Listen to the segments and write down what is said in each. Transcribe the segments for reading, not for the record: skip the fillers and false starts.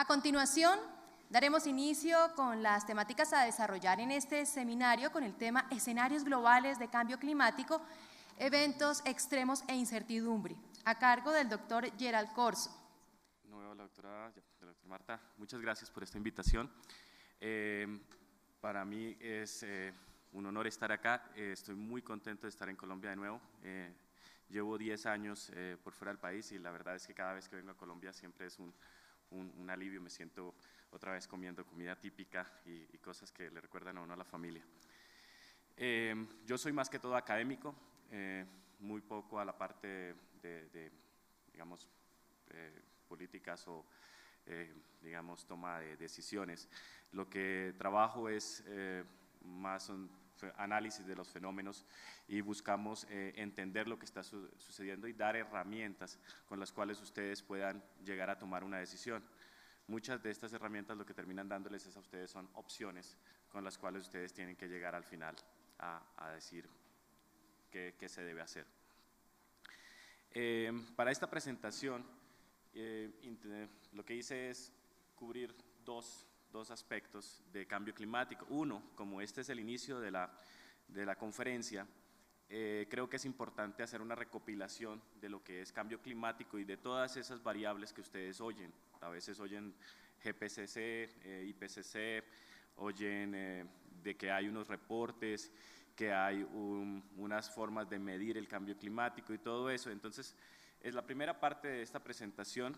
continuación, daremos inicio con las temáticas a desarrollar en este seminario con el tema Escenarios globales de cambio climático, eventos extremos e incertidumbre, a cargo del doctor Gerald Corso. No veo a la doctora Marta, muchas gracias por esta invitación. Para mí es un honor estar acá, estoy muy contento de estar en Colombia de nuevo. Llevo 10 años por fuera del país y la verdad es que cada vez que vengo a Colombia siempre es un alivio, me siento otra vez comiendo comida típica y cosas que le recuerdan a uno a la familia. Yo soy más que todo académico, muy poco a la parte digamos, políticas o digamos, toma de decisiones. Lo que trabajo es más un análisis de los fenómenos y buscamos entender lo que está sucediendo y dar herramientas con las cuales ustedes puedan llegar a tomar una decisión. Muchas de estas herramientas lo que terminan dándoles a ustedes son opciones con las cuales ustedes tienen que llegar al final a decir qué se debe hacer. Para esta presentación lo que hice es cubrir dos aspectos de cambio climático. Uno, como este es el inicio de la conferencia, creo que es importante hacer una recopilación de lo que es cambio climático y de todas esas variables que ustedes oyen. A veces oyen GPCC, IPCC, oyen de que hay unos reportes, que hay unas formas de medir el cambio climático y todo eso. Entonces, la primera parte de esta presentación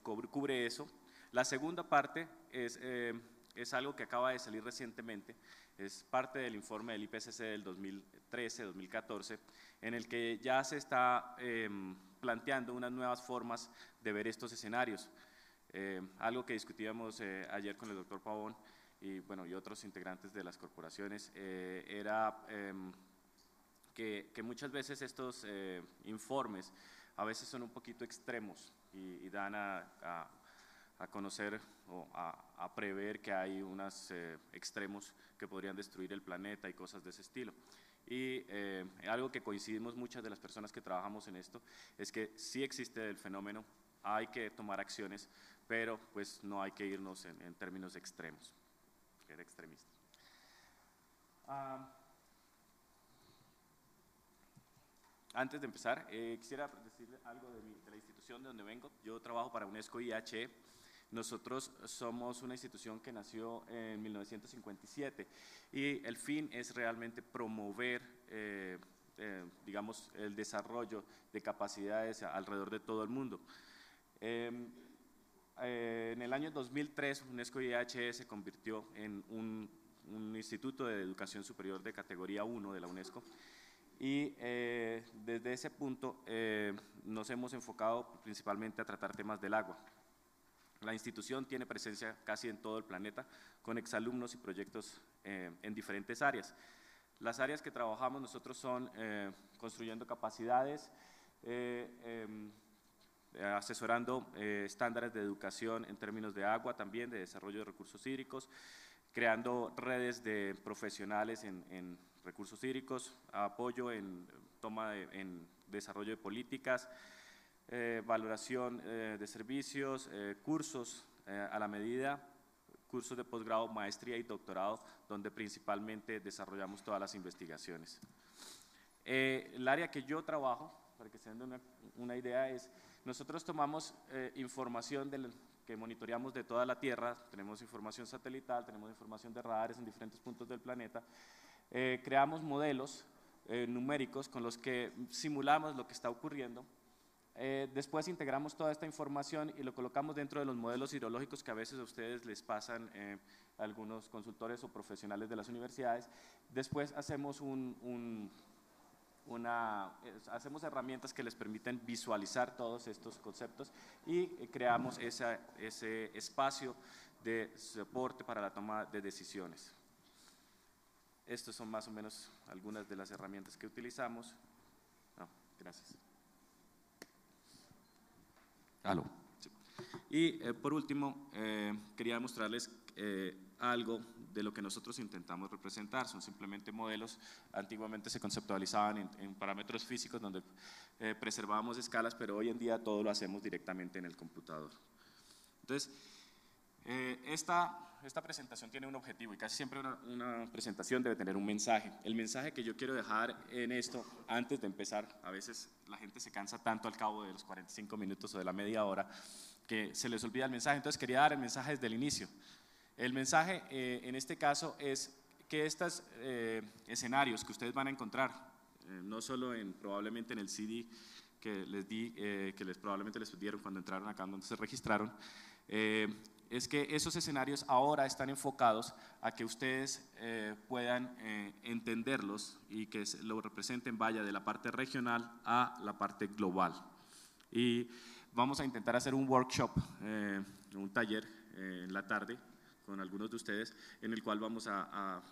cubre eso. La segunda parte es algo que acaba de salir recientemente, es parte del informe del IPCC del 2013-2014, en el que ya se está planteando unas nuevas formas de ver estos escenarios. Algo que discutíamos ayer con el doctor Pavón y otros integrantes de las corporaciones era que muchas veces estos informes a veces son un poquito extremos y dan a conocer o a prever que hay unos extremos que podrían destruir el planeta y cosas de ese estilo. Y algo que coincidimos muchas de las personas que trabajamos en esto es que sí existe el fenómeno, hay que tomar acciones, pero pues no hay que irnos en términos extremos, ser extremistas. Antes de empezar, quisiera decirle algo de la institución de donde vengo. Yo trabajo para UNESCO IHE. Nosotros somos una institución que nació en 1957 y el fin es realmente promover, digamos, el desarrollo de capacidades alrededor de todo el mundo. En el año 2003, UNESCO IHE se convirtió en un instituto de educación superior de categoría 1 de la UNESCO. Y desde ese punto nos hemos enfocado principalmente a tratar temas del agua. La institución tiene presencia casi en todo el planeta, con exalumnos y proyectos en diferentes áreas. Las áreas que trabajamos nosotros son construyendo capacidades, asesorando estándares de educación en términos de agua también, de desarrollo de recursos hídricos, creando redes de profesionales en recursos hídricos, apoyo en desarrollo de políticas, valoración de servicios, cursos a la medida, cursos de posgrado, maestría y doctorado, donde principalmente desarrollamos todas las investigaciones. El área que yo trabajo, para que se den una idea, es nosotros tomamos información que monitoreamos de toda la Tierra, tenemos información satelital, tenemos información de radares en diferentes puntos del planeta, creamos modelos numéricos con los que simulamos lo que está ocurriendo. Después integramos toda esta información y lo colocamos dentro de los modelos hidrológicos que a veces a ustedes les pasan algunos consultores o profesionales de las universidades. Después hacemos hacemos herramientas que les permiten visualizar todos estos conceptos y creamos ese espacio de soporte para la toma de decisiones. Estas son más o menos algunas de las herramientas que utilizamos. Gracias. Aló. Sí. Y por último, quería mostrarles algo de lo que nosotros intentamos representar. Son simplemente modelos, antiguamente se conceptualizaban en parámetros físicos donde preservábamos escalas, pero hoy en día todo lo hacemos directamente en el computador. Entonces, esta presentación tiene un objetivo y casi siempre una presentación debe tener un mensaje. El mensaje que yo quiero dejar en esto, antes de empezar, a veces la gente se cansa tanto al cabo de los 45 minutos o de la media hora que se les olvida el mensaje, entonces quería dar el mensaje desde el inicio. El mensaje en este caso es que estos escenarios que ustedes van a encontrar, no solo probablemente en el CD que les di, probablemente les dieron cuando entraron acá, donde se registraron, es que esos escenarios ahora están enfocados a que ustedes puedan entenderlos y que lo representen, vaya, de la parte regional a la parte global. Y vamos a intentar hacer un workshop, un taller en la tarde con algunos de ustedes, en el cual vamos a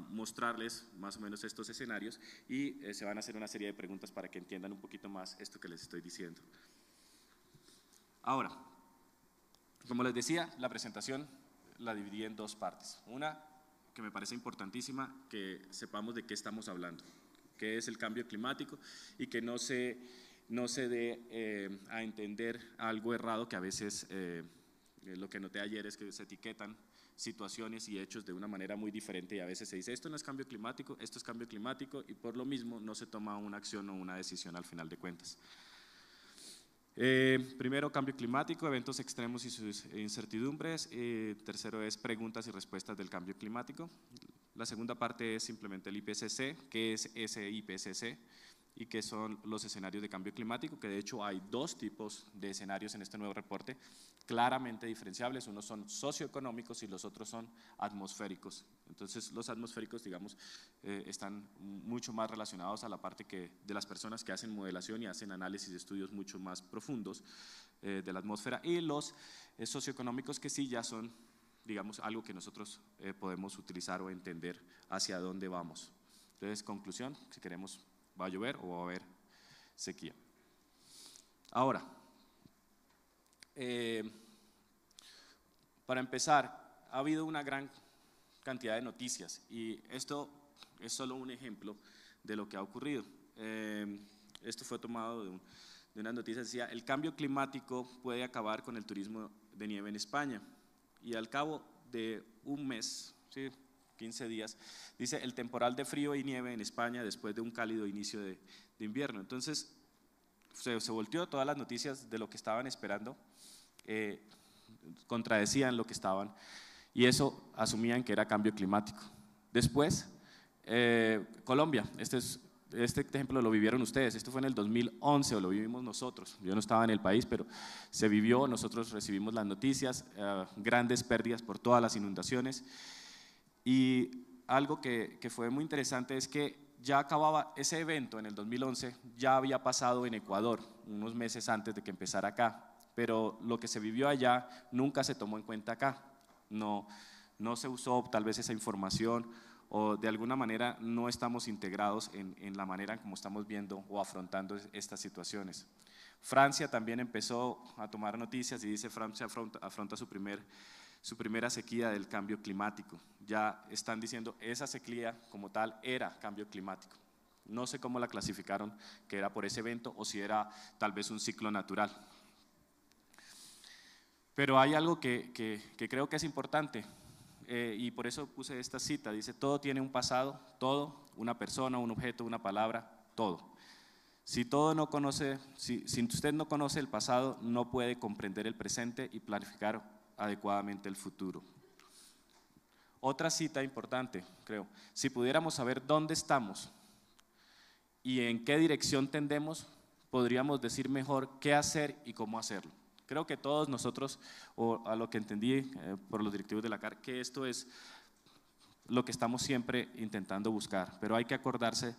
mostrarles más o menos estos escenarios y se van a hacer una serie de preguntas para que entiendan un poquito más esto que les estoy diciendo. Ahora, como les decía, la presentación la dividí en dos partes. Una que me parece importantísima, que sepamos de qué estamos hablando, qué es el cambio climático y que no se dé a entender algo errado que a veces, lo que noté ayer es que se etiquetan situaciones y hechos de una manera muy diferente y a veces se dice esto no es cambio climático, esto es cambio climático y por lo mismo no se toma una acción o una decisión al final de cuentas. Primero, cambio climático, eventos extremos y sus incertidumbres. Tercero es preguntas y respuestas del cambio climático. La segunda parte es simplemente el IPCC, qué es ese IPCC y qué son los escenarios de cambio climático, que de hecho hay dos tipos de escenarios en este nuevo reporte, claramente diferenciables, unos son socioeconómicos y los otros son atmosféricos. Entonces los atmosféricos, digamos, están mucho más relacionados a la parte de las personas que hacen modelación y hacen análisis de estudios mucho más profundos de la atmósfera, y los socioeconómicos que sí ya son, digamos, algo que nosotros podemos utilizar o entender hacia dónde vamos. Entonces, conclusión, si queremos, ¿va a llover o va a haber sequía? Ahora, para empezar, ha habido una gran cantidad de noticias y esto es solo un ejemplo de lo que ha ocurrido. Esto fue tomado de unas noticias, decía, el cambio climático puede acabar con el turismo de nieve en España, y al cabo de un mes, ¿sí?, 15 días, dice el temporal de frío y nieve en España después de un cálido inicio de invierno. Entonces se volteó todas las noticias de lo que estaban esperando, contradecían lo que estaban y eso asumían que era cambio climático. Después, Colombia, este ejemplo lo vivieron ustedes, esto fue en el 2011 o lo vivimos nosotros, yo no estaba en el país, pero se vivió, nosotros recibimos las noticias, grandes pérdidas por todas las inundaciones. Y algo que fue muy interesante es que ya acababa ese evento en el 2011, ya había pasado en Ecuador, unos meses antes de que empezara acá, pero lo que se vivió allá nunca se tomó en cuenta acá, no se usó tal vez esa información o de alguna manera no estamos integrados en la manera en cómo estamos viendo o afrontando estas situaciones. Francia también empezó a tomar noticias y dice Francia afronta su primera sequía del cambio climático. Ya están diciendo esa sequía como tal era cambio climático. No sé cómo la clasificaron, que era por ese evento o si era tal vez un ciclo natural. Pero hay algo que creo que es importante y por eso puse esta cita. Dice, todo tiene un pasado, todo, una persona, un objeto, una palabra, todo. Si usted no conoce el pasado, no puede comprender el presente y planificar adecuadamente el futuro. Otra cita importante, creo, si pudiéramos saber dónde estamos y en qué dirección tendemos, podríamos decir mejor qué hacer y cómo hacerlo. Creo que todos nosotros, o a lo que entendí por los directivos de la CAR, que esto es lo que estamos siempre intentando buscar, pero hay que acordarse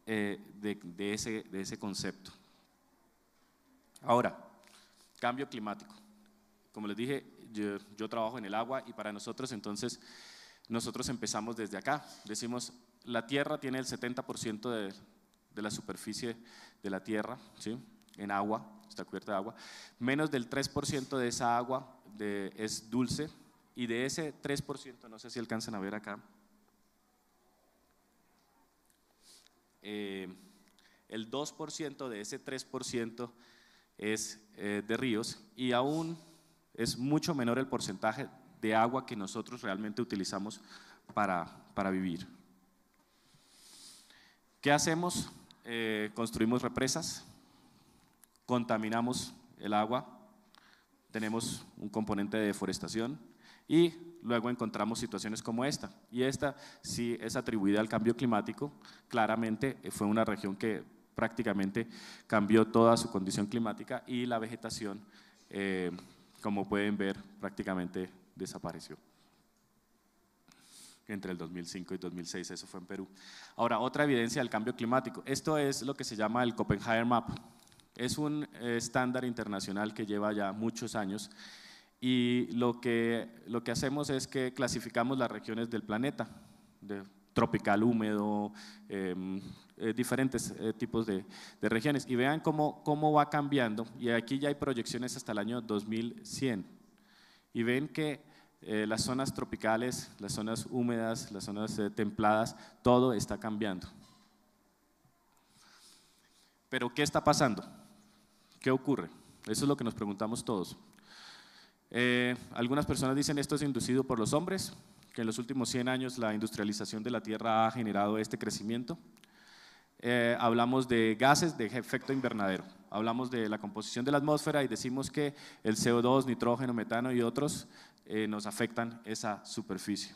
de ese concepto. Ahora, cambio climático. Como les dije, yo trabajo en el agua y para nosotros entonces, nosotros empezamos desde acá. Decimos, la Tierra tiene el 70% de la superficie de la Tierra, ¿sí?, en agua, está cubierta de agua. Menos del 3% de esa agua es dulce y de ese 3%, no sé si alcanzan a ver acá, el 2% de ese 3% es de ríos y aún es mucho menor el porcentaje de agua que nosotros realmente utilizamos para vivir. ¿Qué hacemos? Construimos represas, contaminamos el agua, tenemos un componente de deforestación y luego encontramos situaciones como esta. Y esta sí es atribuida al cambio climático. Claramente fue una región que prácticamente cambió toda su condición climática y la vegetación, como pueden ver, prácticamente desapareció. Entre el 2005 y 2006, eso fue en Perú. Ahora, otra evidencia del cambio climático. Esto es lo que se llama el Copenhagen Map. Es un estándar internacional que lleva ya muchos años y lo que hacemos es que clasificamos las regiones del planeta, de tropical, húmedo, diferentes tipos de regiones, y vean cómo va cambiando, y aquí ya hay proyecciones hasta el año 2100, y ven que las zonas tropicales, las zonas húmedas, las zonas templadas, todo está cambiando. Pero ¿qué está pasando? ¿Qué ocurre? Eso es lo que nos preguntamos todos. Algunas personas dicen esto es inducido por los hombres, que en los últimos 100 años la industrialización de la Tierra ha generado este crecimiento. Hablamos de gases de efecto invernadero, hablamos de la composición de la atmósfera y decimos que el CO2, nitrógeno, metano y otros nos afectan esa superficie.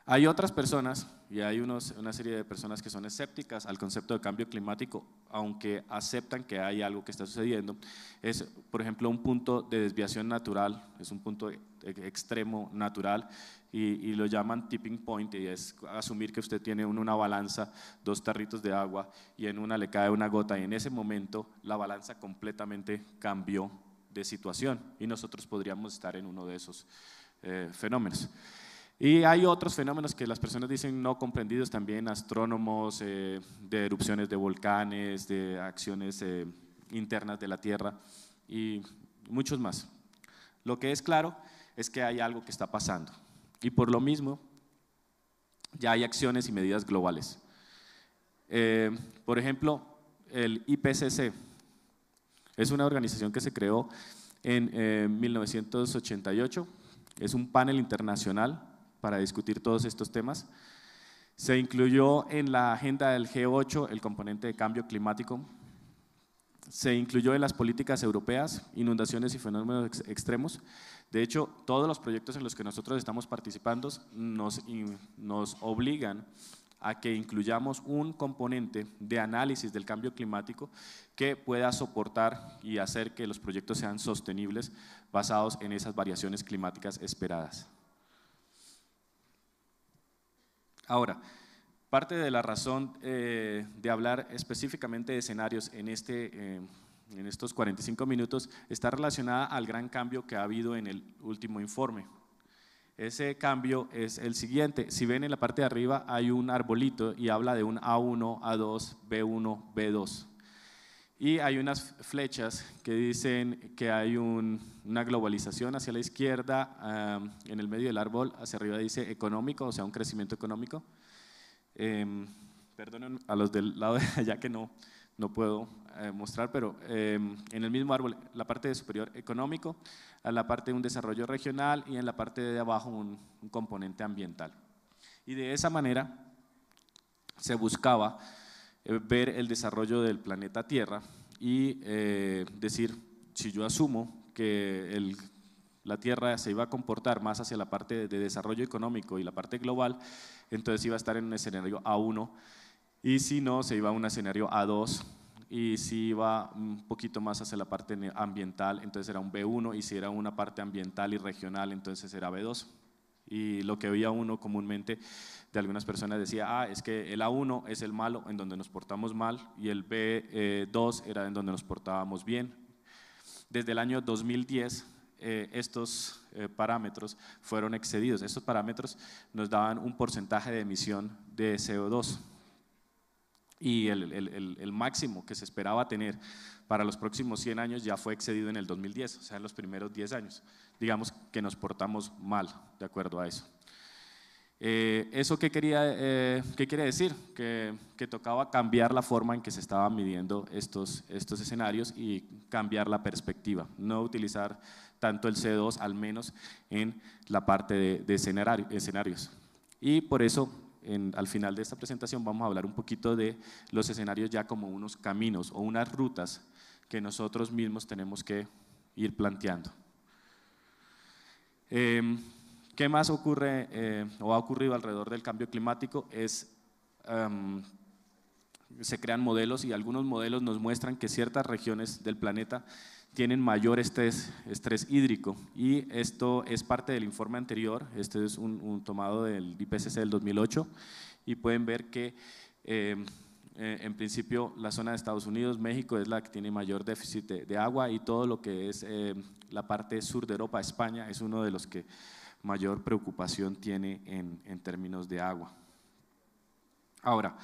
Hay otras personas, y hay una serie de personas que son escépticas al concepto de cambio climático, aunque aceptan que hay algo que está sucediendo. Es, por ejemplo, un punto de desviación natural, es un punto extremo natural, y lo llaman tipping point, y es asumir que usted tiene una balanza, 2 tarritos de agua, y en una le cae una gota, y en ese momento la balanza completamente cambió de situación, y nosotros podríamos estar en uno de esos fenómenos. Y hay otros fenómenos que las personas dicen no comprendidos también, astrónomos, de erupciones de volcanes, de acciones internas de la Tierra y muchos más. Lo que es claro es que hay algo que está pasando y por lo mismo ya hay acciones y medidas globales. Por ejemplo, el IPCC es una organización que se creó en 1988, es un panel internacional para discutir todos estos temas. Se incluyó en la agenda del G8 el componente de cambio climático, se incluyó en las políticas europeas, inundaciones y fenómenos extremos. De hecho, todos los proyectos en los que nosotros estamos participando nos obligan a que incluyamos un componente de análisis del cambio climático que pueda soportar y hacer que los proyectos sean sostenibles basados en esas variaciones climáticas esperadas. Ahora, parte de la razón de hablar específicamente de escenarios en estos 45 minutos está relacionada al gran cambio que ha habido en el último informe. Ese cambio es el siguiente, si ven en la parte de arriba hay un arbolito y habla de un A1, A2, B1, B2. Y hay unas flechas que dicen que hay una globalización hacia la izquierda, en el medio del árbol, hacia arriba dice económico, o sea, un crecimiento económico. Perdonen a los del lado de allá que no puedo mostrar, pero en el mismo árbol, la parte de superior económico, a la parte de un desarrollo regional y en la parte de abajo un componente ambiental. Y de esa manera se buscaba ver el desarrollo del planeta Tierra y decir, si yo asumo que la Tierra se iba a comportar más hacia la parte de desarrollo económico y la parte global, entonces iba a estar en un escenario A1, y si no, se iba a un escenario A2, y si iba un poquito más hacia la parte ambiental, entonces era un B1, y si era una parte ambiental y regional, entonces era B2. Y lo que oía uno comúnmente de algunas personas decía, es que el A1 es el malo, en donde nos portamos mal, y el B2 era en donde nos portábamos bien. Desde el año 2010, estos parámetros fueron excedidos. Estos parámetros nos daban un porcentaje de emisión de CO2. Y el máximo que se esperaba tener para los próximos 100 años ya fue excedido en el 2010, o sea, en los primeros 10 años. Digamos que nos portamos mal de acuerdo a eso. ¿Eso qué quiere decir? Que tocaba cambiar la forma en que se estaban midiendo estos escenarios y cambiar la perspectiva, no utilizar tanto el CO2, al menos en la parte de escenarios. Y por eso, al final de esta presentación vamos a hablar un poquito de los escenarios ya como unos caminos o unas rutas que nosotros mismos tenemos que ir planteando. ¿Qué más ocurre o ha ocurrido alrededor del cambio climático? Se crean modelos y algunos modelos nos muestran que ciertas regiones del planeta tienen mayor estrés hídrico, y esto es parte del informe anterior. Este es un tomado del IPCC del 2008 y pueden ver que en principio la zona de Estados Unidos, México es la que tiene mayor déficit de agua, y todo lo que es la parte sur de Europa, España, es uno de los que mayor preocupación tiene en términos de agua. Ahora,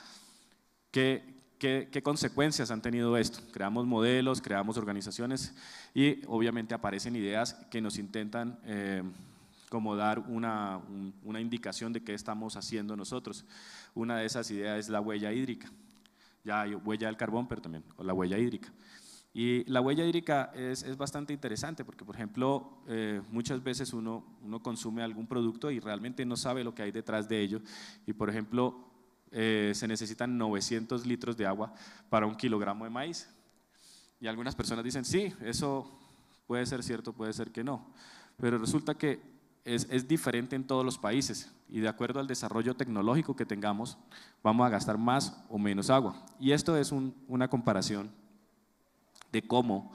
¿qué consecuencias han tenido esto? Creamos modelos, creamos organizaciones y obviamente aparecen ideas que nos intentan como dar una indicación de qué estamos haciendo nosotros. Una de esas ideas es la huella hídrica. Ya hay huella del carbón, pero también la huella hídrica. Y la huella hídrica es bastante interesante porque, por ejemplo, muchas veces uno consume algún producto y realmente no sabe lo que hay detrás de ello. Y, por ejemplo, se necesitan 900 litros de agua para 1 kilogramo de maíz. Y algunas personas dicen, sí, eso puede ser cierto, puede ser que no. Pero resulta que es diferente en todos los países, y de acuerdo al desarrollo tecnológico que tengamos, vamos a gastar más o menos agua. Y esto es una comparación de cómo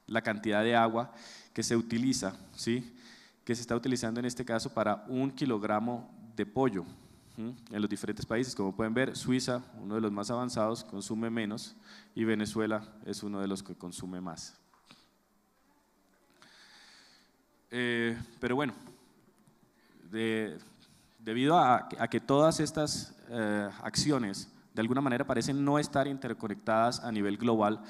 la cantidad de agua que se utiliza, ¿sí?, que se está utilizando en este caso para 1 kilogramo de pollo en los diferentes países. Como pueden ver, Suiza, uno de los más avanzados, consume menos, y Venezuela es uno de los que consume más. Pero bueno, debido a que todas estas acciones de alguna manera parecen no estar interconectadas a nivel global,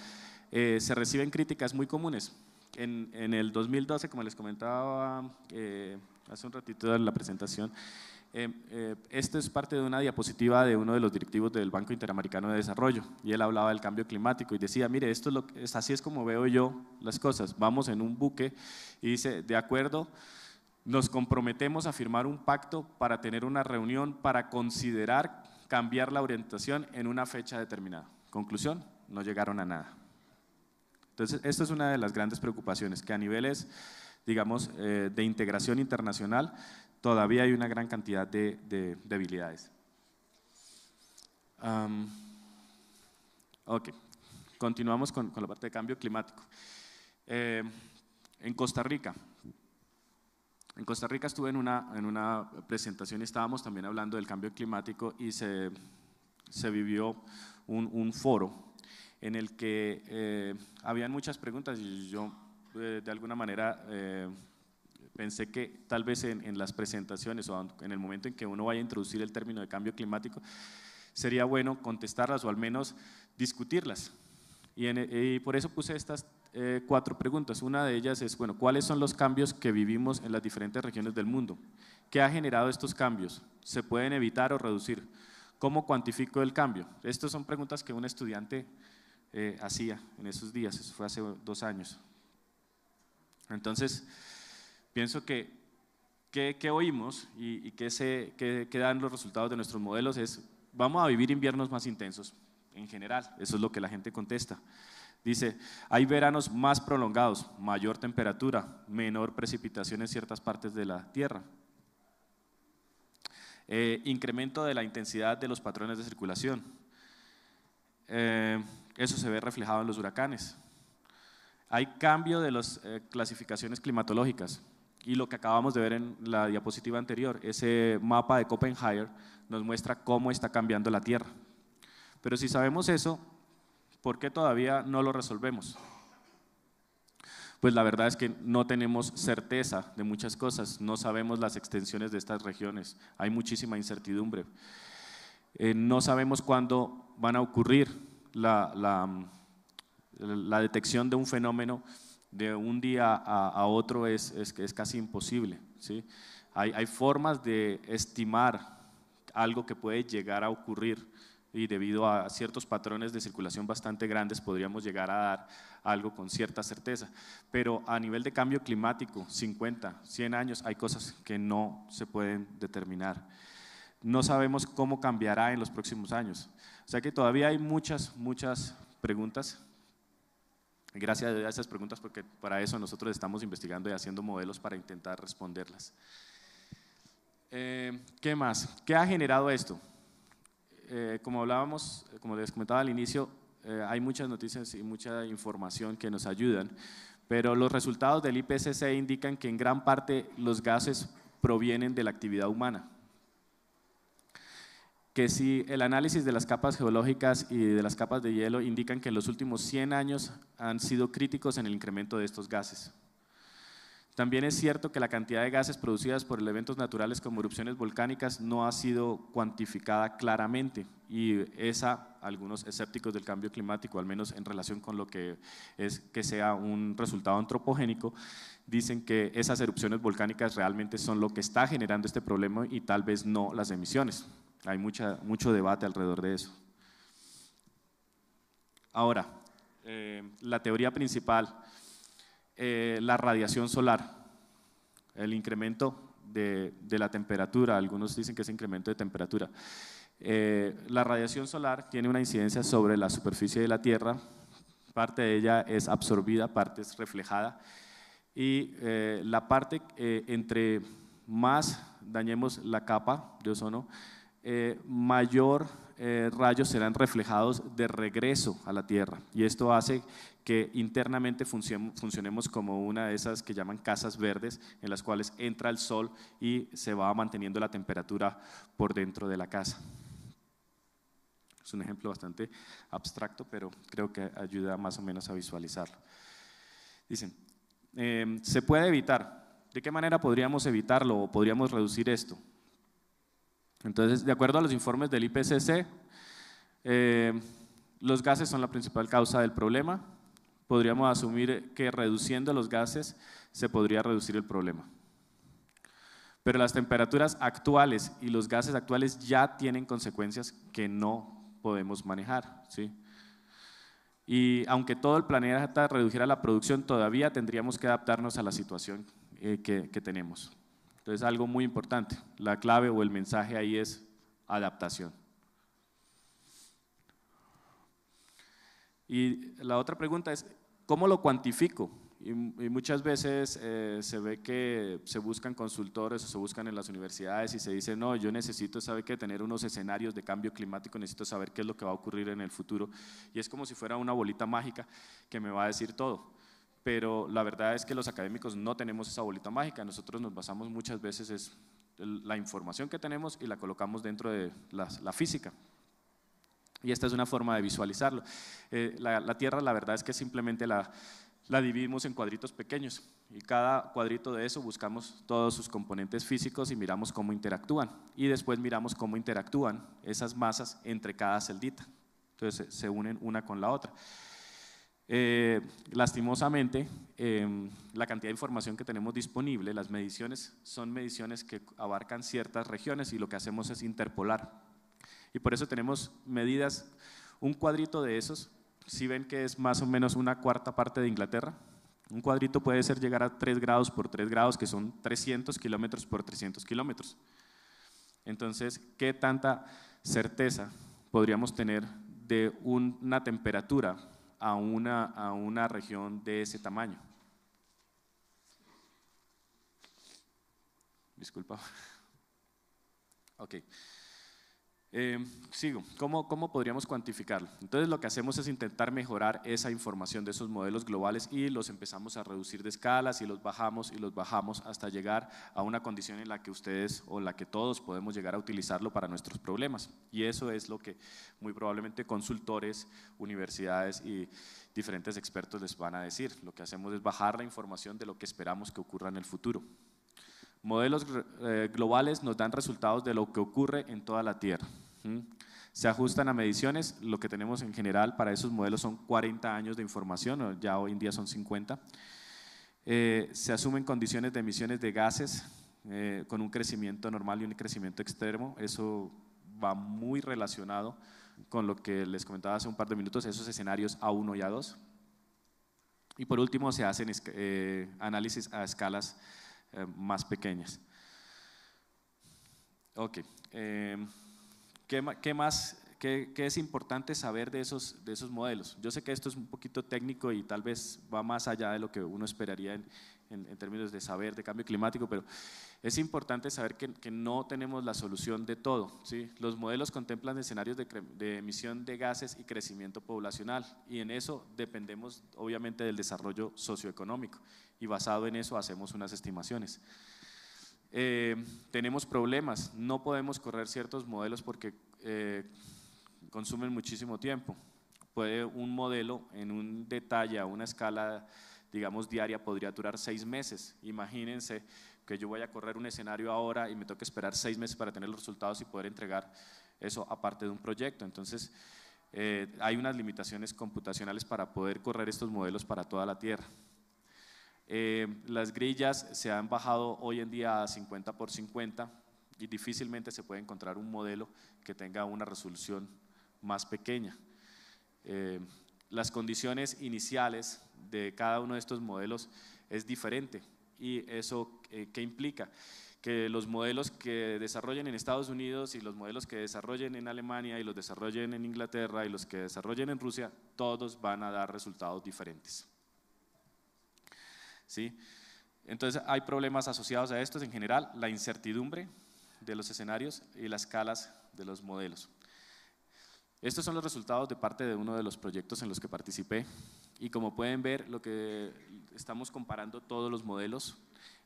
se reciben críticas muy comunes. En el 2012, como les comentaba hace un ratito en la presentación, esto es parte de una diapositiva de uno de los directivos del Banco Interamericano de Desarrollo, y él hablaba del cambio climático y decía, mire, así es como veo yo las cosas. Vamos en un buque y dice, de acuerdo, nos comprometemos a firmar un pacto para tener una reunión para considerar cambiar la orientación en una fecha determinada. Conclusión, no llegaron a nada. Entonces, esto es una de las grandes preocupaciones, que a niveles, digamos, de integración internacional, todavía hay una gran cantidad de debilidades. Ok, continuamos con la parte de cambio climático. En Costa Rica estuve en una presentación y estábamos también hablando del cambio climático, y se vivió un foro en el que habían muchas preguntas, y yo de alguna manera pensé que tal vez en las presentaciones o en el momento en que uno vaya a introducir el término de cambio climático, sería bueno contestarlas o al menos discutirlas. Y por eso puse estas 4 preguntas. Una de ellas es, bueno, ¿cuáles son los cambios que vivimos en las diferentes regiones del mundo? ¿Qué ha generado estos cambios? ¿Se pueden evitar o reducir? ¿Cómo cuantifico el cambio? Estas son preguntas que un estudiante hacía en esos días, eso fue hace 2 años. Entonces, pienso que oímos y que dan los resultados de nuestros modelos es, vamos a vivir inviernos más intensos, en general, eso es lo que la gente contesta. Dice, hay veranos más prolongados, mayor temperatura, menor precipitación en ciertas partes de la Tierra. Incremento de la intensidad de los patrones de circulación. Eso se ve reflejado en los huracanes. Hay cambio de las clasificaciones climatológicas, y lo que acabamos de ver en la diapositiva anterior, ese mapa de Copenhague nos muestra cómo está cambiando la Tierra. Pero si sabemos eso, ¿por qué todavía no lo resolvemos? Pues la verdad es que no tenemos certeza de muchas cosas, no sabemos las extensiones de estas regiones, hay muchísima incertidumbre. No sabemos cuándo van a ocurrir la detección de un fenómeno de un día a otro es casi imposible, ¿sí? Hay formas de estimar algo que puede llegar a ocurrir y debido a ciertos patrones de circulación bastante grandes podríamos llegar a dar algo con cierta certeza. Pero a nivel de cambio climático, 50, 100 años, hay cosas que no se pueden determinar. No sabemos cómo cambiará en los próximos años. O sea que todavía hay muchas preguntas. Gracias a esas preguntas, porque para eso nosotros estamos investigando y haciendo modelos para intentar responderlas. ¿Qué más? ¿Qué ha generado esto? Como hablábamos, como les comentaba al inicio, hay muchas noticias y mucha información que nos ayudan, pero los resultados del IPCC indican que en gran parte los gases provienen de la actividad humana. Que si el análisis de las capas geológicas y de las capas de hielo indican que en los últimos 100 años han sido críticos en el incremento de estos gases. También es cierto que la cantidad de gases producidas por eventos naturales como erupciones volcánicas no ha sido cuantificada claramente y algunos escépticos del cambio climático, al menos en relación con lo que es que sea un resultado antropogénico, dicen que esas erupciones volcánicas realmente son lo que está generando este problema y tal vez no las emisiones. Hay mucho debate alrededor de eso. Ahora, la teoría principal, la radiación solar, el incremento de la temperatura, algunos dicen que es incremento de temperatura. La radiación solar tiene una incidencia sobre la superficie de la Tierra, parte de ella es absorbida, parte es reflejada, y la parte entre más dañemos la capa de ozono, mayor rayos serán reflejados de regreso a la Tierra, y esto hace que internamente funcionemos como una de esas que llaman casas verdes, en las cuales entra el sol y se va manteniendo la temperatura por dentro de la casa. Es un ejemplo bastante abstracto, pero creo que ayuda más o menos a visualizarlo. Dicen, ¿se puede evitar? ¿De qué manera podríamos evitarlo o podríamos reducir esto? Entonces, de acuerdo a los informes del IPCC, los gases son la principal causa del problema. Podríamos asumir que reduciendo los gases se podría reducir el problema. Pero las temperaturas actuales y los gases actuales ya tienen consecuencias que no podemos manejar, ¿sí? Y aunque todo el planeta redujera la producción, todavía tendríamos que adaptarnos a la situación que tenemos. Entonces, algo muy importante, la clave o el mensaje ahí es adaptación. Y la otra pregunta es, ¿cómo lo cuantifico? Y muchas veces se ve que se buscan consultores o se buscan en las universidades y se dice, no, yo necesito saber que tener unos escenarios de cambio climático, necesito saber qué es lo que va a ocurrir en el futuro. Y es como si fuera una bolita mágica que me va a decir todo. Pero la verdad es que los académicos no tenemos esa bolita mágica, nosotros nos basamos muchas veces en la información que tenemos y la colocamos dentro de la física. Y esta es una forma de visualizarlo. La Tierra, la verdad es que simplemente la dividimos en cuadritos pequeños y cada cuadrito de eso buscamos todos sus componentes físicos y miramos cómo interactúan. Y después miramos cómo interactúan esas masas entre cada celdita. Entonces se unen una con la otra. Lastimosamente, la cantidad de información que tenemos disponible, las mediciones son mediciones que abarcan ciertas regiones y lo que hacemos es interpolar. Y por eso tenemos medidas, un cuadrito de esos, si ven que es más o menos una cuarta parte de Inglaterra, un cuadrito puede ser llegar a 3 grados por 3 grados, que son 300 kilómetros por 300 kilómetros. Entonces, ¿qué tanta certeza podríamos tener de una temperatura a una región de ese tamaño? Disculpa. Ok. Sigo. ¿Cómo podríamos cuantificarlo? Entonces lo que hacemos es intentar mejorar esa información de esos modelos globales y los empezamos a reducir de escalas y los bajamos hasta llegar a una condición en la que ustedes o la que todos podemos llegar a utilizarlo para nuestros problemas. Y eso es lo que muy probablemente consultores, universidades y diferentes expertos les van a decir. Lo que hacemos es bajar la información de lo que esperamos que ocurra en el futuro. Modelos globales nos dan resultados de lo que ocurre en toda la Tierra. Se ajustan a mediciones, lo que tenemos en general para esos modelos son 40 años de información, ya hoy en día son 50. Se asumen condiciones de emisiones de gases con un crecimiento normal y un crecimiento extremo. Eso va muy relacionado con lo que les comentaba hace un par de minutos, esos escenarios A1 y A2. Y por último se hacen análisis a escalas más pequeñas. Ok, ¿qué más? ¿Qué es importante saber de esos modelos? Yo sé que esto es un poquito técnico y tal vez va más allá de lo que uno esperaría en términos de saber de cambio climático, pero es importante saber que no tenemos la solución de todo, ¿sí? Los modelos contemplan escenarios de emisión de gases y crecimiento poblacional, y en eso dependemos obviamente del desarrollo socioeconómico, y basado en eso hacemos unas estimaciones. Tenemos problemas, no podemos correr ciertos modelos porque consumen muchísimo tiempo. Puede un modelo en un detalle a una escala, digamos, diaria, podría durar 6 meses. Imagínense que yo voy a correr un escenario ahora y me toca esperar 6 meses para tener los resultados y poder entregar eso aparte de un proyecto. Entonces, hay unas limitaciones computacionales para poder correr estos modelos para toda la Tierra. Las grillas se han bajado hoy en día a 50 por 50 y difícilmente se puede encontrar un modelo que tenga una resolución más pequeña. Las condiciones iniciales de cada uno de estos modelos es diferente, y eso ¿qué implica? Que los modelos que desarrollen en Estados Unidos y los modelos que desarrollen en Alemania y los desarrollen en Inglaterra y los que desarrollen en Rusia, todos van a dar resultados diferentes. ¿Sí? Entonces hay problemas asociados a estos, en general la incertidumbre de los escenarios y las escalas de los modelos. Estos son los resultados de parte de uno de los proyectos en los que participé, y como pueden ver, lo que estamos comparando todos los modelos.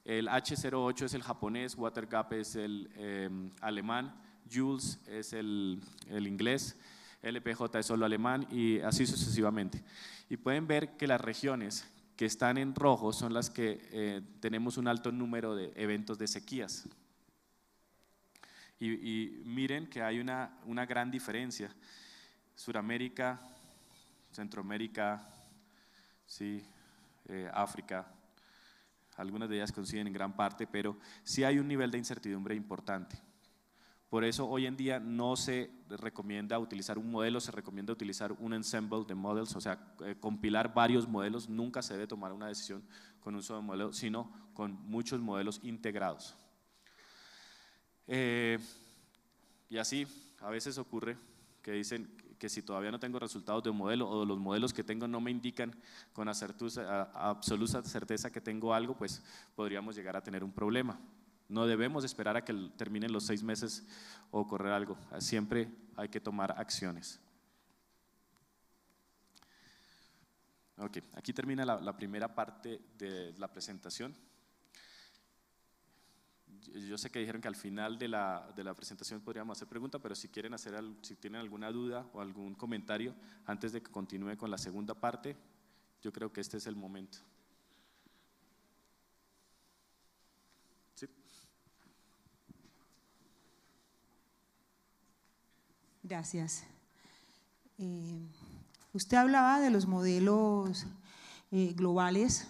El H08 es el japonés, WaterGap es el alemán, JULES es el inglés, LPJ es solo alemán, y así sucesivamente. Y pueden ver que las regiones que están en rojo son las que tenemos un alto número de eventos de sequías. Y miren que hay una gran diferencia. Suramérica, Centroamérica, sí, África, algunas de ellas coinciden en gran parte, pero sí hay un nivel de incertidumbre importante. Por eso hoy en día no se recomienda utilizar un modelo, se recomienda utilizar un ensemble de models, o sea, compilar varios modelos. Nunca se debe tomar una decisión con un solo modelo, sino con muchos modelos integrados. Y así a veces ocurre que dicen que si todavía no tengo resultados de un modelo, o los modelos que tengo no me indican con absoluta certeza que tengo algo, pues podríamos llegar a tener un problema. No debemos esperar a que terminen los 6 meses o correr algo, siempre hay que tomar acciones. Ok, aquí termina la primera parte de la presentación. Yo sé que dijeron que al final de la presentación podríamos hacer preguntas, pero si quieren si tienen alguna duda o algún comentario antes de que continúe con la segunda parte, yo creo que este es el momento. ¿Sí? Gracias. Usted hablaba de los modelos globales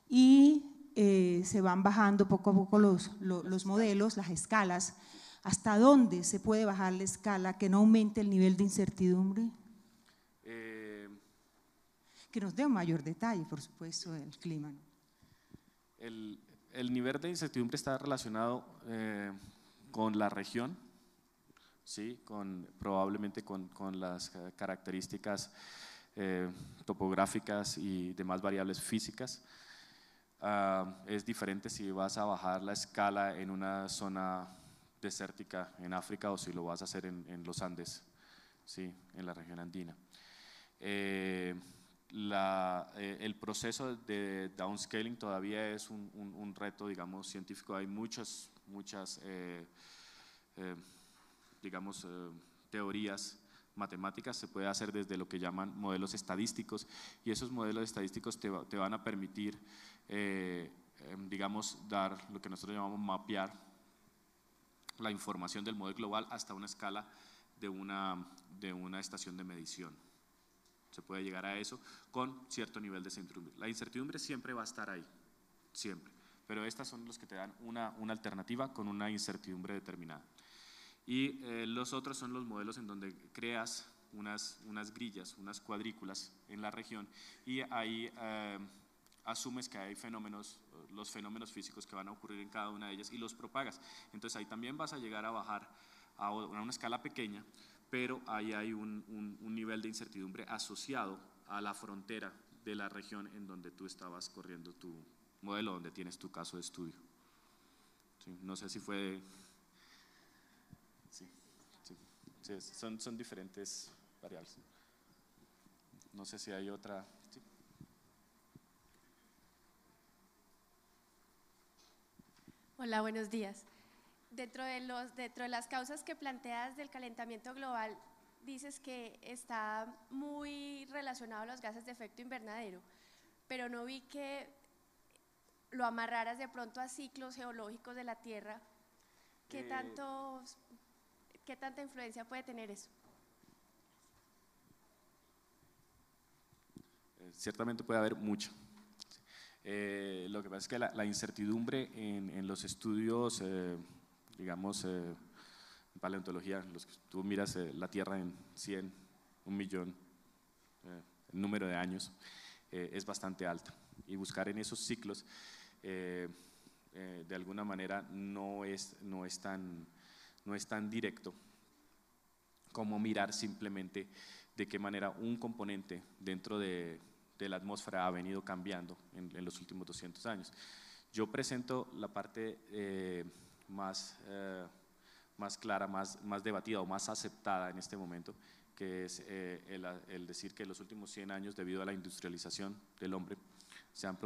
y se van bajando poco a poco los modelos, las escalas. ¿Hasta dónde se puede bajar la escala que no aumente el nivel de incertidumbre? Que nos dé un mayor detalle, por supuesto, del clima, ¿no? El nivel de incertidumbre está relacionado con la región, ¿sí? Probablemente con las características topográficas y demás variables físicas. Es diferente si vas a bajar la escala en una zona desértica en África o si lo vas a hacer en los Andes, ¿sí? En la región andina. El proceso de downscaling todavía es un reto, digamos, científico. Hay muchas digamos, teorías matemáticas. Se puede hacer desde lo que llaman modelos estadísticos, y esos modelos estadísticos te van a permitir, digamos, dar lo que nosotros llamamos mapear la información del modelo global hasta una escala de una estación de medición. Se puede llegar a eso con cierto nivel de incertidumbre. La incertidumbre siempre va a estar ahí, siempre, pero estas son los que te dan una alternativa con una incertidumbre determinada. Y los otros son los modelos en donde creas unas grillas, unas cuadrículas en la región, y ahí asumes que hay fenómenos, los fenómenos físicos que van a ocurrir en cada una de ellas y los propagas. Entonces ahí también vas a llegar a bajar a una escala pequeña, pero ahí hay un nivel de incertidumbre asociado a la frontera de la región en donde tú estabas corriendo tu modelo, donde tienes tu caso de estudio. Sí, no sé si fue… Sí, son diferentes variables. No sé si hay otra… Sí. Hola, buenos días. Dentro de las causas que planteas del calentamiento global, dices que está muy relacionado a los gases de efecto invernadero, pero no vi que lo amarraras de pronto a ciclos geológicos de la Tierra. ¿Qué tanta influencia puede tener eso? Ciertamente puede haber mucho. Lo que pasa es que la incertidumbre en los estudios, digamos, en paleontología, los que tú miras la Tierra en 100, 1 millón, el número de años, es bastante alta. Y buscar en esos ciclos, de alguna manera, no es tan directo como mirar simplemente de qué manera un componente dentro de la atmósfera ha venido cambiando en los últimos 200 años. Yo presento la parte más clara, más debatida o más aceptada en este momento, que es el decir que en los últimos 100 años, debido a la industrialización del hombre, se ha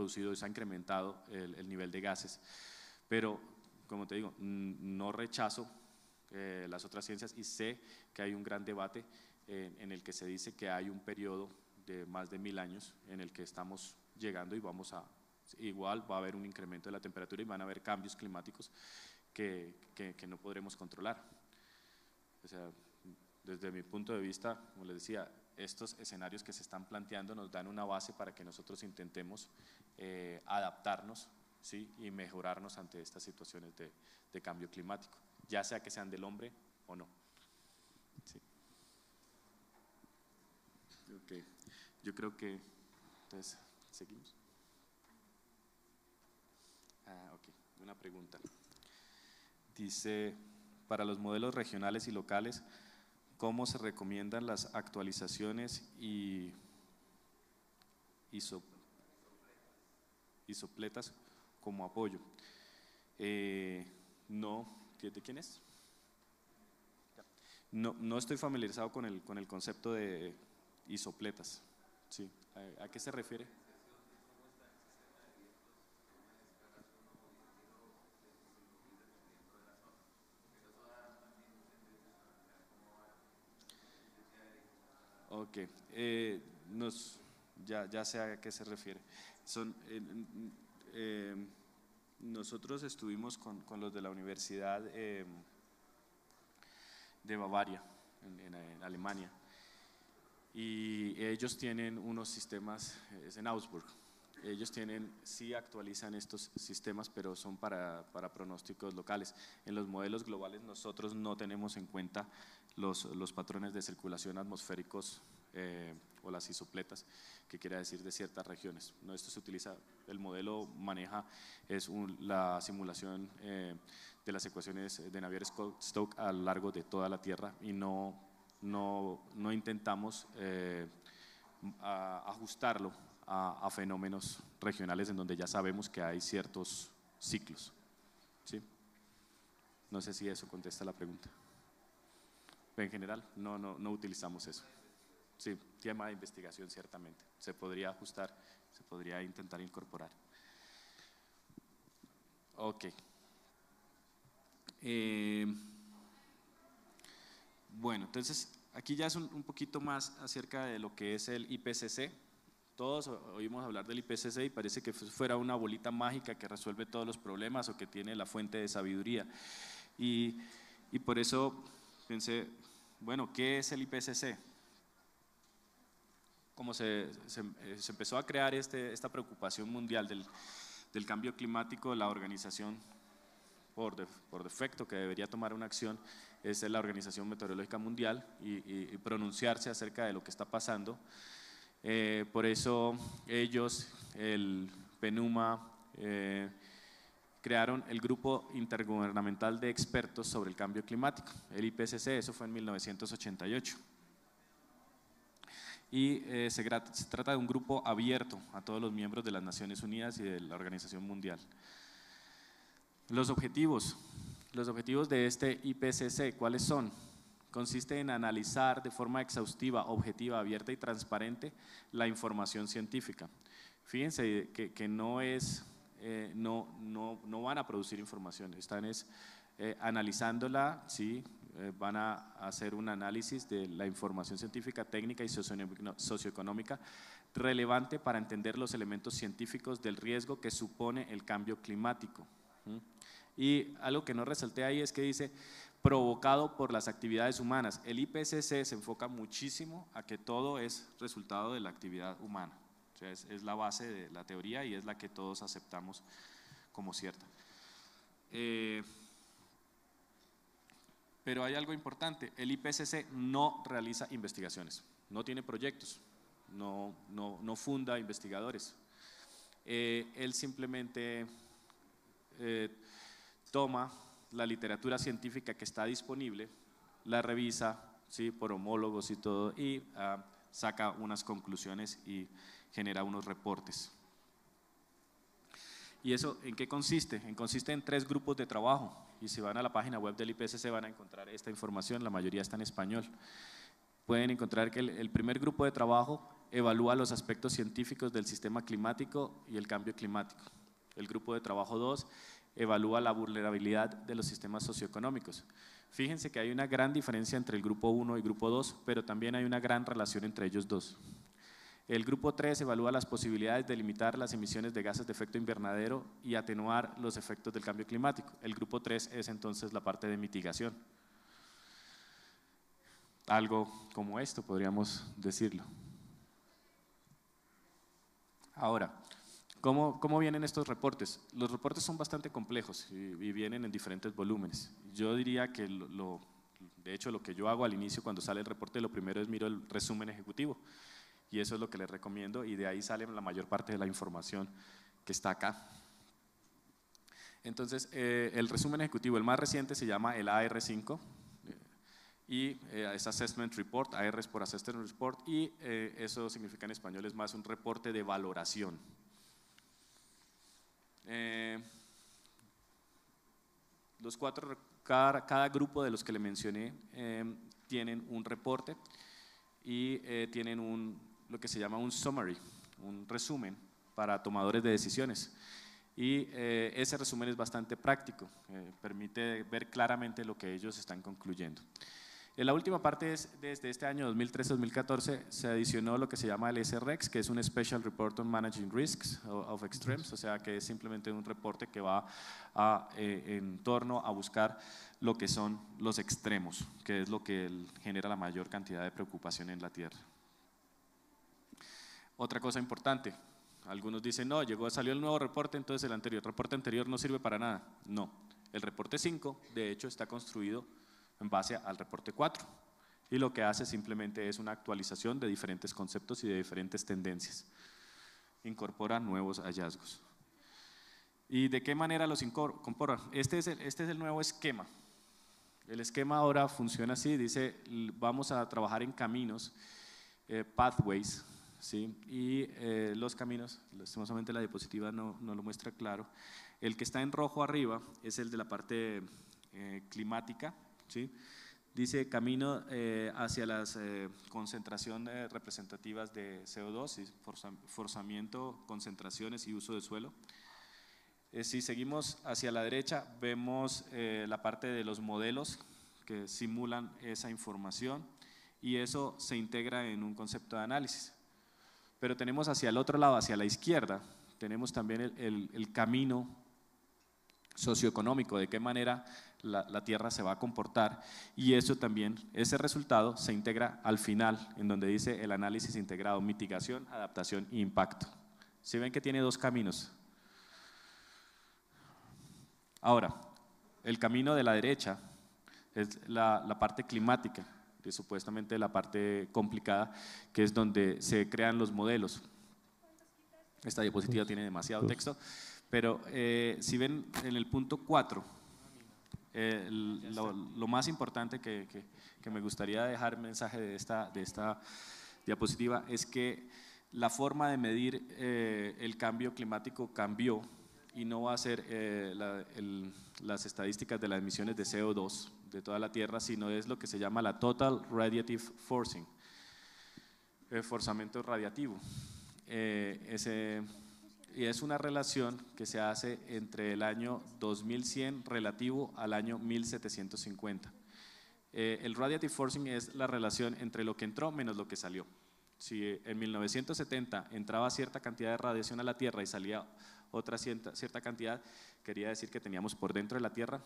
incrementado el nivel de gases, pero como te digo, no rechazo las otras ciencias y sé que hay un gran debate en el que se dice que hay un periodo de más de 1000 años en el que estamos llegando y igual va a haber un incremento de la temperatura y van a haber cambios climáticos que no podremos controlar. O sea, desde mi punto de vista, como les decía, estos escenarios que se están planteando nos dan una base para que nosotros intentemos adaptarnos, ¿sí?, y mejorarnos ante estas situaciones de cambio climático, ya sea que sean del hombre o no. Sí. Okay. Yo creo que, entonces, ¿seguimos? Ok, una pregunta. Dice, para los modelos regionales y locales, ¿cómo se recomiendan las actualizaciones y isopletas como apoyo? No, ¿de quién es? No estoy familiarizado con el concepto de isopletas. Sí. ¿A qué se refiere? Ok, ya sé a qué se refiere. Nosotros estuvimos con los de la Universidad de Bavaria, en Alemania, y ellos tienen unos sistemas, es en Augsburg, ellos sí actualizan estos sistemas, pero son para pronósticos locales. En los modelos globales nosotros no tenemos en cuenta los patrones de circulación atmosféricos o las isopletas, que quiere decir de ciertas regiones. No, esto se utiliza, el modelo maneja la simulación de las ecuaciones de Navier-Stokes a lo largo de toda la Tierra y no intentamos ajustarlo a fenómenos regionales en donde ya sabemos que hay ciertos ciclos. ¿Sí? No sé si eso contesta la pregunta. Pero en general no utilizamos eso. Sí, tema de investigación ciertamente. Se podría ajustar, se podría intentar incorporar. Ok. Bueno, entonces aquí ya es un poquito más acerca de lo que es el IPCC. Todos oímos hablar del IPCC y parece que fuera una bolita mágica que resuelve todos los problemas o que tiene la fuente de sabiduría. Y por eso pensé, bueno, ¿qué es el IPCC? Como se empezó a crear esta preocupación mundial del del cambio climático, la organización por defecto que debería tomar una acción es la Organización Meteorológica Mundial y pronunciarse acerca de lo que está pasando. Por eso ellos, el PNUMA, crearon el Grupo Intergubernamental de Expertos sobre el Cambio Climático, el IPCC, eso fue en 1988. Y se trata de un grupo abierto a todos los miembros de las Naciones Unidas y de la Organización Mundial. Los objetivos de este IPCC, ¿cuáles son? Consiste en analizar de forma exhaustiva, objetiva, abierta y transparente la información científica. Fíjense que no es, no van a producir información, están analizándola, ¿sí? Van a hacer un análisis de la información científica, técnica y socioeconómica relevante para entender los elementos científicos del riesgo que supone el cambio climático. Y algo que no resalté ahí es que dice provocado por las actividades humanas. El IPCC se enfoca muchísimo a que todo es resultado de la actividad humana. O sea, es la base de la teoría y es la que todos aceptamos como cierta. Pero hay algo importante, el IPCC no realiza investigaciones, no tiene proyectos, no funda investigadores. Él simplemente toma la literatura científica que está disponible, la revisa, ¿sí? Por homólogos y todo, y saca unas conclusiones y genera unos reportes. ¿Y eso en qué consiste? Consiste en 3 grupos de trabajo, y si van a la página web del IPCC van a encontrar esta información, la mayoría está en español. Pueden encontrar que el primer grupo de trabajo evalúa los aspectos científicos del sistema climático y el cambio climático. El grupo de trabajo 2 evalúa la vulnerabilidad de los sistemas socioeconómicos. Fíjense que hay una gran diferencia entre el grupo 1 y el grupo 2, pero también hay una gran relación entre ellos dos. El grupo 3 evalúa las posibilidades de limitar las emisiones de gases de efecto invernadero y atenuar los efectos del cambio climático. El grupo 3 es entonces la parte de mitigación. Algo como esto podríamos decirlo. Ahora, ¿cómo vienen estos reportes? Los reportes son bastante complejos y vienen en diferentes volúmenes. Yo diría que de hecho lo que yo hago al inicio cuando sale el reporte, lo primero es miro el resumen ejecutivo. Y eso es lo que les recomiendo y de ahí sale la mayor parte de la información que está acá. Entonces, el resumen ejecutivo, el más reciente se llama el AR5 y es Assessment Report, AR es por Assessment Report y eso significa en español es más un reporte de valoración. Cada grupo de los que le mencioné tienen un reporte y tienen lo que se llama un summary, un resumen para tomadores de decisiones. Y ese resumen es bastante práctico, permite ver claramente lo que ellos están concluyendo. En la última parte es, desde este año 2013-2014, se adicionó lo que se llama el SREX, que es un Special Report on Managing Risks of Extremes, o sea que es simplemente un reporte que va en torno a buscar lo que son los extremos, que es lo que genera la mayor cantidad de preocupación en la Tierra. Otra cosa importante, algunos dicen, no, salió el nuevo reporte, entonces el reporte anterior no sirve para nada. No, el reporte 5 de hecho está construido en base al reporte 4 y lo que hace simplemente es una actualización de diferentes conceptos y de diferentes tendencias. Incorpora nuevos hallazgos. ¿Y de qué manera los incorpora? Este es el nuevo esquema. El esquema ahora funciona así, dice, vamos a trabajar en caminos, pathways, ¿sí? Y los caminos, lastimosamente la diapositiva no lo muestra claro. El que está en rojo arriba es el de la parte climática, ¿sí? Dice camino hacia la concentración representativas de CO2, ¿sí? Forzamiento, concentraciones y uso de suelo. Si seguimos hacia la derecha vemos la parte de los modelos que simulan esa información y eso se integra en un concepto de análisis. Pero tenemos hacia el otro lado, hacia la izquierda, tenemos también el camino socioeconómico, de qué manera la Tierra se va a comportar y eso también, ese resultado se integra al final, en donde dice el análisis integrado, mitigación, adaptación e impacto. ¿Sí ven que tiene dos caminos? Ahora, el camino de la derecha es la parte climática, que es supuestamente la parte complicada, que es donde se crean los modelos. Esta diapositiva tiene demasiado texto, pero si ven en el punto 4, lo más importante que me gustaría dejar mensaje de esta diapositiva es que la forma de medir el cambio climático cambió y no va a ser las estadísticas de las emisiones de CO2 de toda la Tierra, sino es lo que se llama la Total Radiative Forcing, forzamiento radiativo. Y es una relación que se hace entre el año 2100 relativo al año 1750. El radiative forcing es la relación entre lo que entró menos lo que salió. Si en 1970 entraba cierta cantidad de radiación a la Tierra y salía otra cierta cantidad, quería decir que teníamos por dentro de la Tierra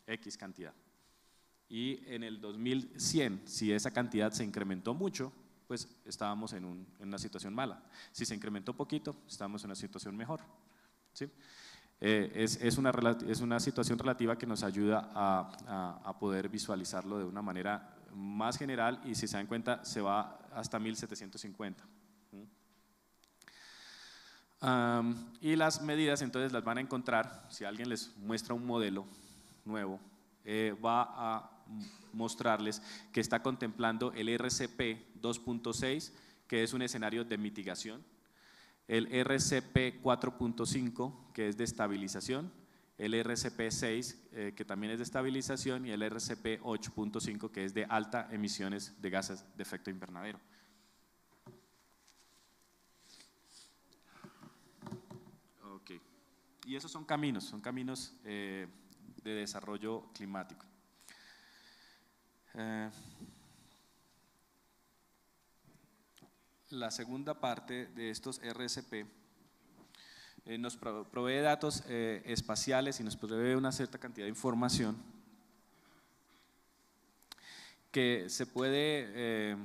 X cantidad. Y en el 2100, si esa cantidad se incrementó mucho, pues estábamos en una situación mala. Si se incrementó poquito, estábamos en una situación mejor. ¿Sí? Es una situación relativa que nos ayuda a poder visualizarlo de una manera más general, y si se dan cuenta se va hasta 1750. Y las medidas entonces las van a encontrar, si alguien les muestra un modelo nuevo, va a mostrarles que está contemplando el RCP 2.6, que es un escenario de mitigación, el RCP 4.5, que es de estabilización, el RCP 6, que también es de estabilización, y el RCP 8.5, que es de alta emisiones de gases de efecto invernadero. Okay. Y esos son caminos de desarrollo climático. La segunda parte de estos RCP nos provee datos espaciales y nos provee una cierta cantidad de información que se puede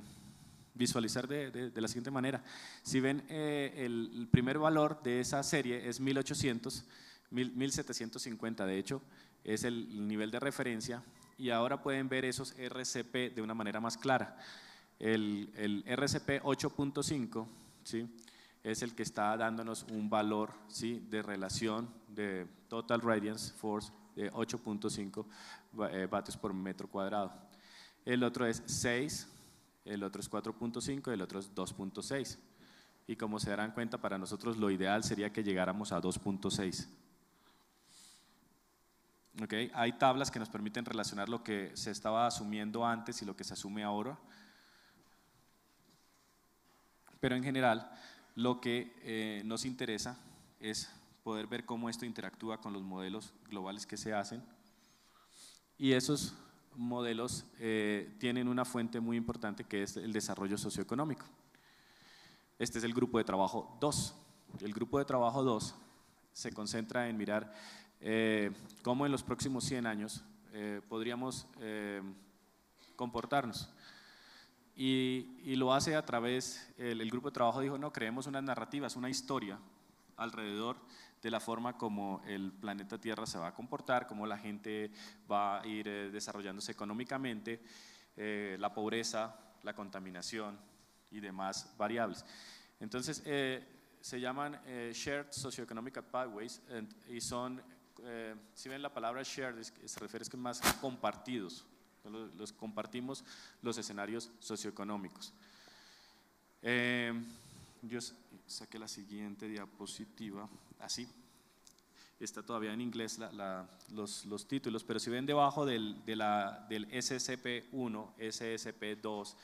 visualizar de la siguiente manera. Si ven, el primer valor de esa serie es 1750, de hecho, es el nivel de referencia, y ahora pueden ver esos RCP de una manera más clara. El RCP 8.5, ¿sí?, es el que está dándonos un valor, ¿sí?, de relación de Total Radiance Force de 8.5 vatios por metro cuadrado. El otro es 6, el otro es 4.5 y el otro es 2.6. Y como se darán cuenta, para nosotros lo ideal sería que llegáramos a 2.6. Okay. Hay tablas que nos permiten relacionar lo que se estaba asumiendo antes y lo que se asume ahora. Pero en general, lo que nos interesa es poder ver cómo esto interactúa con los modelos globales que se hacen. Y esos modelos tienen una fuente muy importante, que es el desarrollo socioeconómico. Este es el grupo de trabajo 2. El grupo de trabajo 2 se concentra en mirar cómo en los próximos 100 años podríamos comportarnos. Y lo hace a través, el grupo de trabajo dijo, no, creemos unas narrativas, una historia alrededor de la forma como el planeta Tierra se va a comportar, cómo la gente va a ir desarrollándose económicamente, la pobreza, la contaminación y demás variables. Entonces, se llaman Shared Socioeconomic Pathways, y son, si ven la palabra shared, se refiere a que más compartidos. Los compartimos los escenarios socioeconómicos. Yo saqué la siguiente diapositiva, así. Está todavía en inglés los títulos, pero si ven debajo del SSP1, SSP2,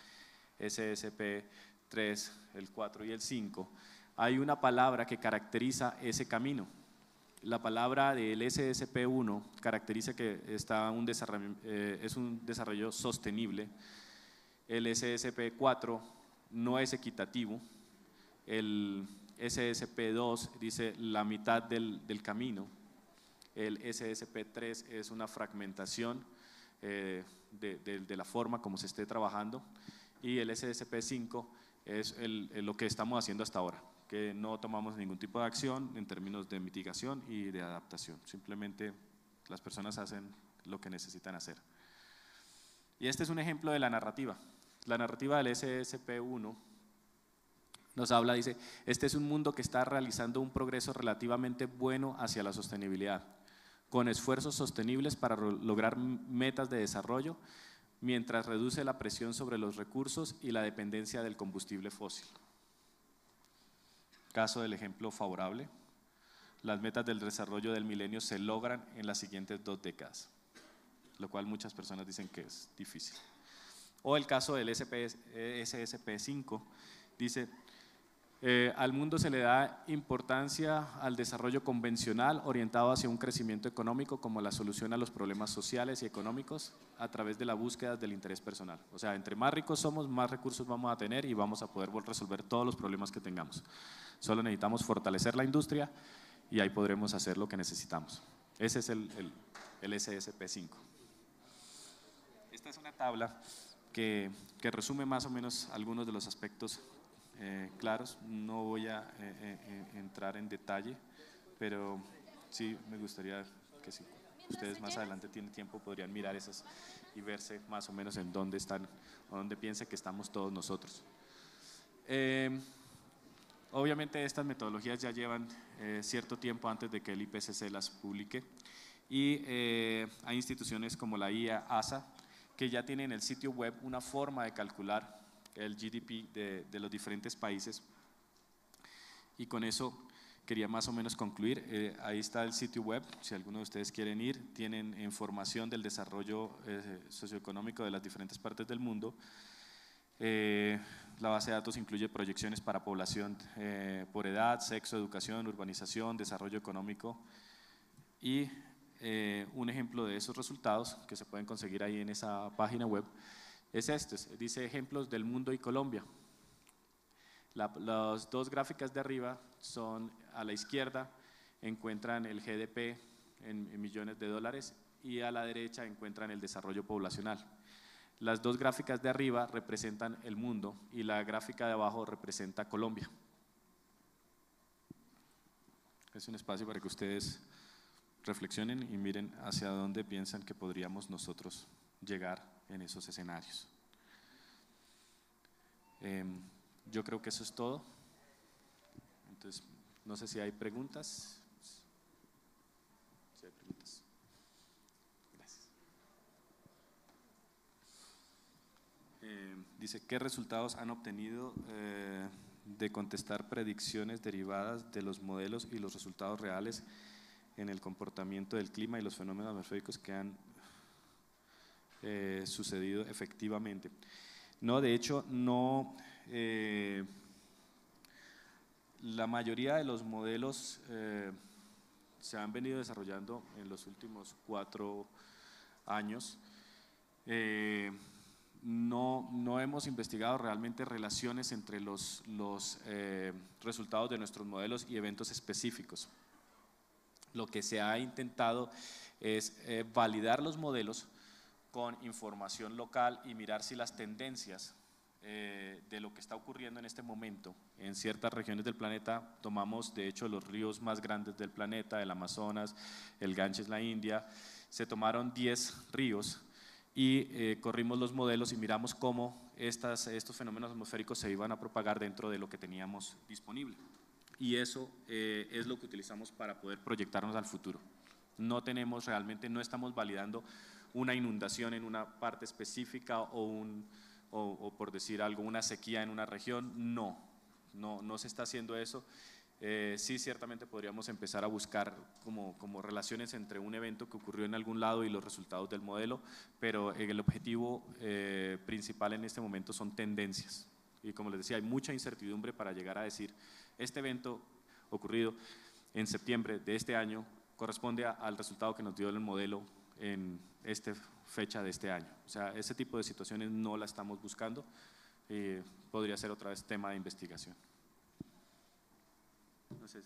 SSP3, el 4 y el 5, hay una palabra que caracteriza ese camino. La palabra del SSP1 caracteriza que es un desarrollo sostenible. El SSP4 no es equitativo. El SSP2 dice la mitad del camino. El SSP3 es una fragmentación de la forma como se esté trabajando. Y el SSP5 es lo que estamos haciendo hasta ahora, que no tomamos ningún tipo de acción en términos de mitigación y de adaptación, simplemente las personas hacen lo que necesitan hacer. Y este es un ejemplo de la narrativa. La narrativa del SSP1 nos habla, dice, este es un mundo que está realizando un progreso relativamente bueno hacia la sostenibilidad, con esfuerzos sostenibles para lograr metas de desarrollo, mientras reduce la presión sobre los recursos y la dependencia del combustible fósil. Caso del ejemplo favorable, las metas del desarrollo del milenio se logran en las siguientes 2 décadas, lo cual muchas personas dicen que es difícil. O el caso del SSP5, dice, al mundo se le da importancia al desarrollo convencional orientado hacia un crecimiento económico como la solución a los problemas sociales y económicos a través de la búsqueda del interés personal. O sea, entre más ricos somos, más recursos vamos a tener y vamos a poder resolver todos los problemas que tengamos. Solo necesitamos fortalecer la industria y ahí podremos hacer lo que necesitamos. Ese es el SSP5. Esta es una tabla que resume más o menos algunos de los aspectos claros. No voy a entrar en detalle, pero sí me gustaría que si ustedes más adelante tienen tiempo podrían mirar esas y verse más o menos en dónde están o dónde piensen que estamos todos nosotros. Obviamente estas metodologías ya llevan cierto tiempo antes de que el IPCC las publique y hay instituciones como la IA, ASA, que ya tienen en el sitio web una forma de calcular el GDP de los diferentes países. Y con eso quería más o menos concluir. Ahí está el sitio web, si alguno de ustedes quieren ir, tienen información del desarrollo socioeconómico de las diferentes partes del mundo. La base de datos incluye proyecciones para población por edad, sexo, educación, urbanización, desarrollo económico y un ejemplo de esos resultados que se pueden conseguir ahí en esa página web es este, dice ejemplos del mundo y Colombia. Las 2 gráficas de arriba son a la izquierda, encuentran el GDP en millones de dólares y a la derecha encuentran el desarrollo poblacional. Las 2 gráficas de arriba representan el mundo y la gráfica de abajo representa Colombia. Es un espacio para que ustedes reflexionen y miren hacia dónde piensan que podríamos nosotros llegar en esos escenarios. Yo creo que eso es todo. Entonces, no sé si hay preguntas. Si hay preguntas. Gracias. Dice, ¿qué resultados han obtenido de contestar predicciones derivadas de los modelos y los resultados reales en el comportamiento del clima y los fenómenos atmosféricos que han sucedido efectivamente? No, de hecho, no. La mayoría de los modelos se han venido desarrollando en los últimos 4 años. No hemos investigado realmente relaciones entre los resultados de nuestros modelos y eventos específicos. Lo que se ha intentado es validar los modelos con información local y mirar si las tendencias de lo que está ocurriendo en este momento en ciertas regiones del planeta. Tomamos de hecho los ríos más grandes del planeta, el Amazonas, el Ganges, la India, se tomaron 10 ríos y corrimos los modelos y miramos cómo estos fenómenos atmosféricos se iban a propagar dentro de lo que teníamos disponible. Y eso es lo que utilizamos para poder proyectarnos al futuro. No tenemos realmente, no estamos validando una inundación en una parte específica o por decir algo, una sequía en una región. No se está haciendo eso. Sí, ciertamente podríamos empezar a buscar como relaciones entre un evento que ocurrió en algún lado y los resultados del modelo, pero el objetivo principal en este momento son tendencias. Y como les decía, hay mucha incertidumbre para llegar a decir, este evento ocurrido en septiembre de este año corresponde al resultado que nos dio el modelo en esta fecha de este año. O sea, ese tipo de situaciones no la estamos buscando. Podría ser otra vez tema de investigación. No sé.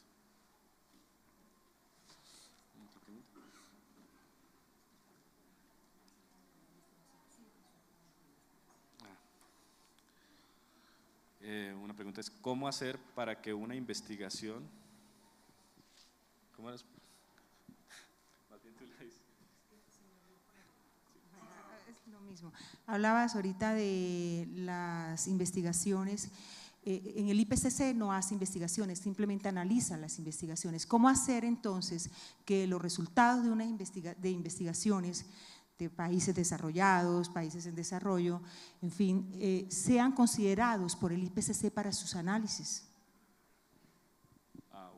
Una pregunta es, ¿cómo hacer para que una investigación… ¿Cómo eres? Más bien tú la dices. mismo. Hablabas ahorita de las investigaciones. En el IPCC no hace investigaciones, simplemente analiza las investigaciones. ¿Cómo hacer entonces que los resultados de investigaciones de países desarrollados, países en desarrollo, en fin, sean considerados por el IPCC para sus análisis?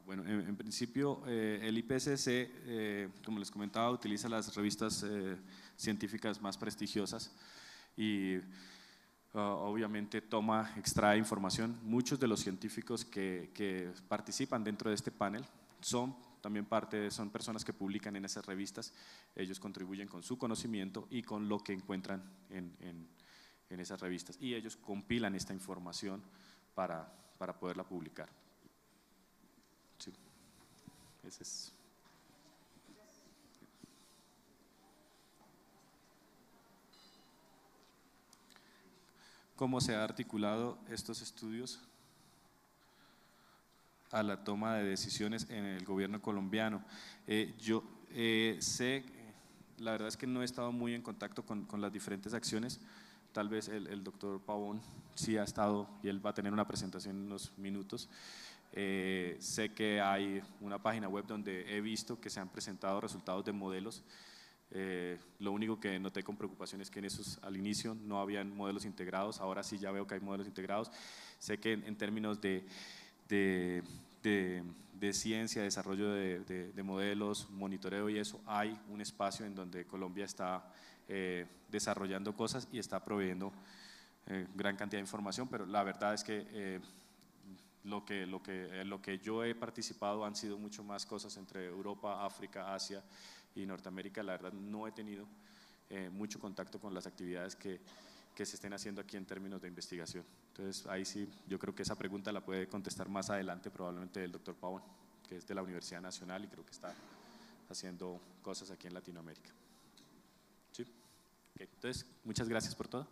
Bueno, en principio el IPCC, como les comentaba, utiliza las revistas científicas más prestigiosas y obviamente extrae información. Muchos de los científicos que participan dentro de este panel son personas que publican en esas revistas. Ellos contribuyen con su conocimiento y con lo que encuentran en esas revistas, y ellos compilan esta información para poderla publicar. Sí. Ese es. ¿Cómo se han articulado estos estudios a la toma de decisiones en el gobierno colombiano? Yo sé, la verdad es que no he estado muy en contacto con las diferentes acciones. Tal vez el doctor Pavón sí ha estado, y él va a tener una presentación en unos minutos. Sé que hay una página web donde he visto que se han presentado resultados de modelos. Lo único que noté con preocupación es que en esos al inicio no habían modelos integrados. Ahora sí ya veo que hay modelos integrados. Sé que en términos de ciencia, desarrollo de modelos, monitoreo y eso, hay un espacio en donde Colombia está desarrollando cosas y está proveyendo gran cantidad de información, pero la verdad es que lo que yo he participado han sido mucho más cosas entre Europa, África, Asia y Norteamérica. La verdad no he tenido mucho contacto con las actividades que se estén haciendo aquí en términos de investigación. Entonces ahí sí, yo creo que esa pregunta la puede contestar más adelante probablemente el doctor Pavón, que es de la Universidad Nacional y creo que está haciendo cosas aquí en Latinoamérica. ¿Sí? Okay. Entonces, muchas gracias por todo.